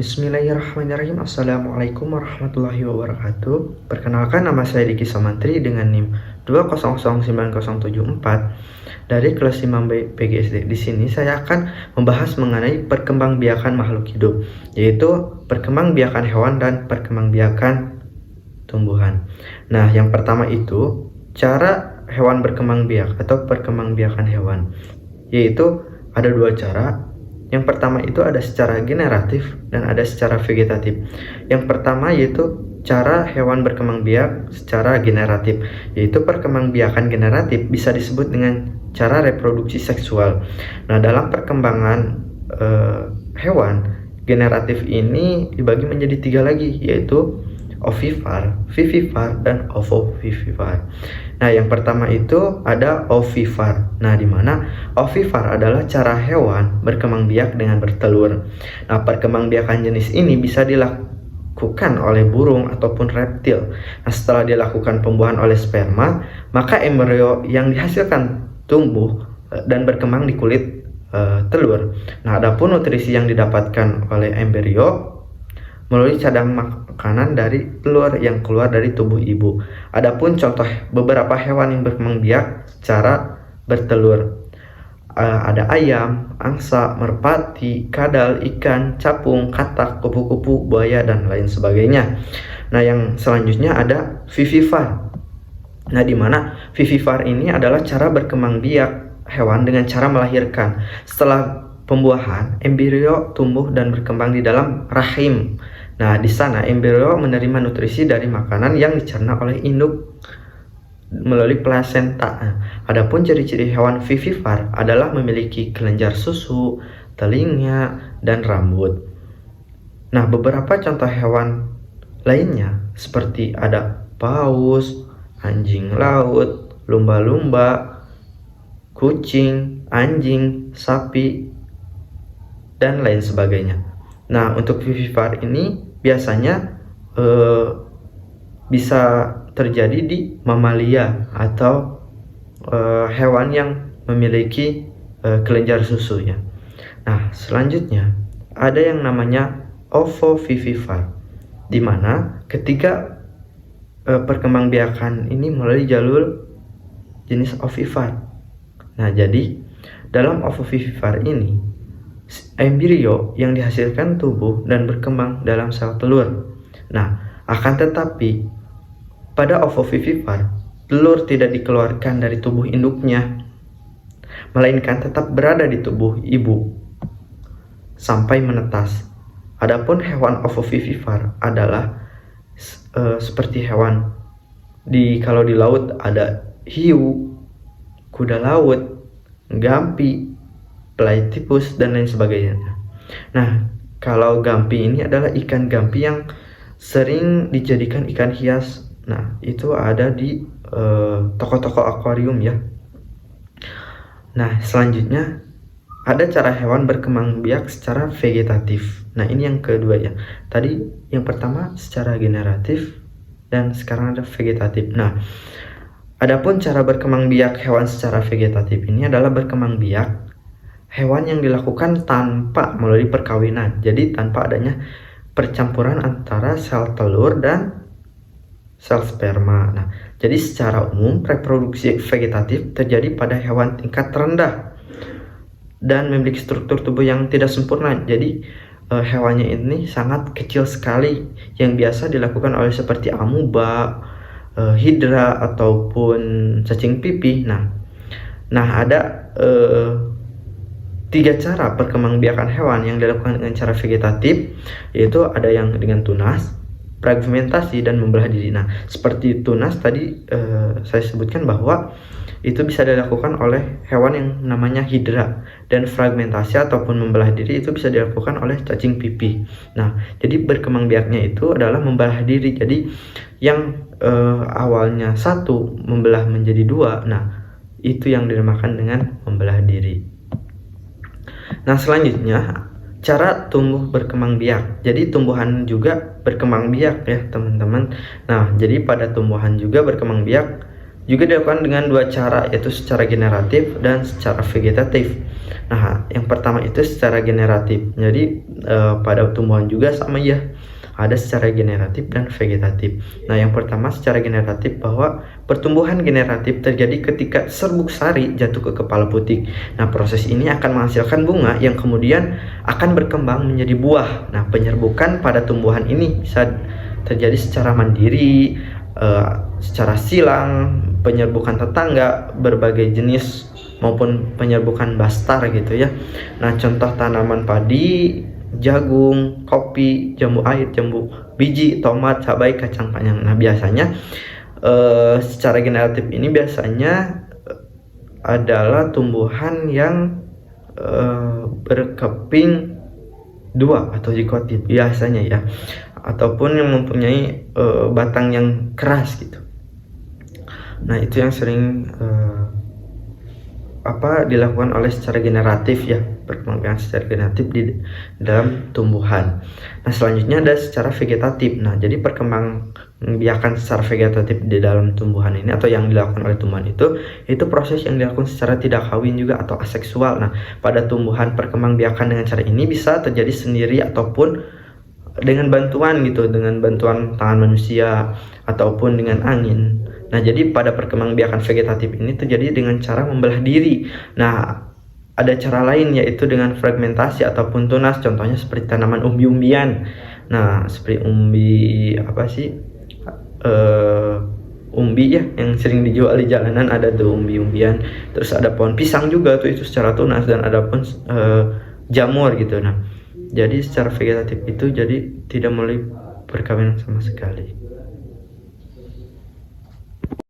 Bismillahirrahmanirrahim. Assalamualaikum warahmatullahi wabarakatuh. Perkenalkan, nama saya Diki Samantri dengan NIM 2009074 dari kelas 5B PGSD. Di sini saya akan membahas mengenai perkembangbiakan makhluk hidup, yaitu perkembangbiakan hewan dan perkembangbiakan tumbuhan. Nah, yang pertama itu cara hewan berkembang biak atau perkembangbiakan hewan, yaitu ada dua cara. Yang pertama itu ada secara generatif dan ada secara vegetatif. Yang pertama yaitu cara hewan berkembang biak secara generatif, yaitu perkembangbiakan generatif bisa disebut dengan cara reproduksi seksual. Nah, dalam perkembangan hewan, generatif ini dibagi menjadi tiga lagi, yaitu ovipar, vivipar, dan ovovivipar. Nah, yang pertama itu ada ovipar. Nah, di mana ovipar adalah cara hewan berkembang biak dengan bertelur. Nah, perkembangbiakan jenis ini bisa dilakukan oleh burung ataupun reptil. Nah, setelah dilakukan pembuahan oleh sperma, maka embrio yang dihasilkan tumbuh dan berkembang di kulit telur. Nah, adapun nutrisi yang didapatkan oleh embrio melalui cadang makanan dari telur yang keluar dari tubuh ibu. Adapun contoh beberapa hewan yang berkembang biak secara bertelur, ada ayam, angsa, merpati, kadal, ikan, capung, katak, kupu-kupu, buaya, dan lain sebagainya. Nah, yang selanjutnya ada vivipar. Nah, di mana vivipar ini adalah cara berkembang biak hewan dengan cara melahirkan. Setelah pembuahan, embrio tumbuh dan berkembang di dalam rahim. Nah, di sana embrio menerima nutrisi dari makanan yang dicerna oleh induk melalui plasenta. Adapun ciri-ciri hewan vivipar adalah memiliki kelenjar susu, telinga, dan rambut. Nah, beberapa contoh hewan lainnya seperti ada paus, anjing laut, lumba-lumba, kucing, anjing, sapi, dan lain sebagainya. Nah, untuk vivipar ini biasanya bisa terjadi di mamalia atau hewan yang memiliki kelenjar susu ya. Nah, selanjutnya ada yang namanya ovovivipar, di mana ketika perkembangbiakan ini melalui jalur jenis ovipar. Nah, jadi dalam ovovivipar ini embrio yang dihasilkan tumbuh dan berkembang dalam sel telur. Nah, akan tetapi pada ovovivipar, telur tidak dikeluarkan dari tubuh induknya, melainkan tetap berada di tubuh ibu sampai menetas. Adapun hewan ovovivipar adalah seperti hewan kalau di laut ada hiu, kuda laut, gampi, platypus, dan lain sebagainya. Nah, kalau gampi ini adalah ikan gampi yang sering dijadikan ikan hias. Nah, itu ada di toko-toko akuarium ya. Nah, selanjutnya ada cara hewan berkembang biak secara vegetatif. Nah, ini yang kedua ya. Tadi yang pertama secara generatif dan sekarang ada vegetatif. Nah, adapun cara berkembang biak hewan secara vegetatif ini adalah berkembang biak hewan yang dilakukan tanpa melalui perkawinan, jadi tanpa adanya percampuran antara sel telur dan sel sperma. Nah, jadi secara umum reproduksi vegetatif terjadi pada hewan tingkat terendah dan memiliki struktur tubuh yang tidak sempurna. Jadi hewannya ini sangat kecil sekali, yang biasa dilakukan oleh seperti amuba, hidra, ataupun cacing pipih. Nah, ada tiga cara perkembangbiakan hewan yang dilakukan dengan cara vegetatif, yaitu ada yang dengan tunas, fragmentasi, dan membelah diri. Nah, seperti tunas tadi saya sebutkan bahwa itu bisa dilakukan oleh hewan yang namanya hidra, dan fragmentasi ataupun membelah diri itu bisa dilakukan oleh cacing pipih. Nah, jadi berkembangbiaknya itu adalah membelah diri. Jadi yang awalnya satu membelah menjadi dua, nah itu yang dinamakan dengan membelah diri. Nah, selanjutnya cara tumbuh berkembang biak. Jadi tumbuhan juga berkembang biak ya teman-teman. Nah, jadi pada tumbuhan juga berkembang biak juga dilakukan dengan dua cara, yaitu secara generatif dan secara vegetatif. Nah, yang pertama itu secara generatif. Jadi pada tumbuhan juga sama ya, ada secara generatif dan vegetatif. Nah, yang pertama secara generatif, bahwa pertumbuhan generatif terjadi ketika serbuk sari jatuh ke kepala putik. Nah, proses ini akan menghasilkan bunga yang kemudian akan berkembang menjadi buah. Nah, penyerbukan pada tumbuhan ini bisa terjadi secara mandiri, secara silang, penyerbukan tetangga, berbagai jenis, maupun penyerbukan bastar gitu ya. Nah, contoh tanaman padi, jagung, kopi, jambu air, jambu biji, tomat, cabai, kacang panjang. Nah, biasanya secara generatif ini biasanya adalah tumbuhan yang berkeping dua atau zigotid biasanya ya, ataupun yang mempunyai batang yang keras gitu. Nah, itu yang sering dilakukan oleh secara generatif ya, perkembangan secara generatif di dalam tumbuhan. Nah, selanjutnya ada secara vegetatif. Nah, jadi perkembangbiakan secara vegetatif di dalam tumbuhan ini, atau yang dilakukan oleh tumbuhan itu proses yang dilakukan secara tidak kawin juga atau aseksual. Nah, pada tumbuhan perkembangbiakan dengan cara ini bisa terjadi sendiri ataupun dengan bantuan gitu, dengan bantuan tangan manusia ataupun dengan angin. Nah, jadi pada perkembangbiakan vegetatif ini terjadi dengan cara membelah diri. Nah, ada cara lain, yaitu dengan fragmentasi ataupun tunas, contohnya seperti tanaman umbi-umbian. Nah, seperti umbi ya, yang sering dijual di jalanan, ada tuh umbi-umbian. Terus ada pohon pisang juga tuh, itu secara tunas, dan ada pun jamur gitu. Nah, jadi secara vegetatif itu jadi tidak melalui perkawinan sama sekali.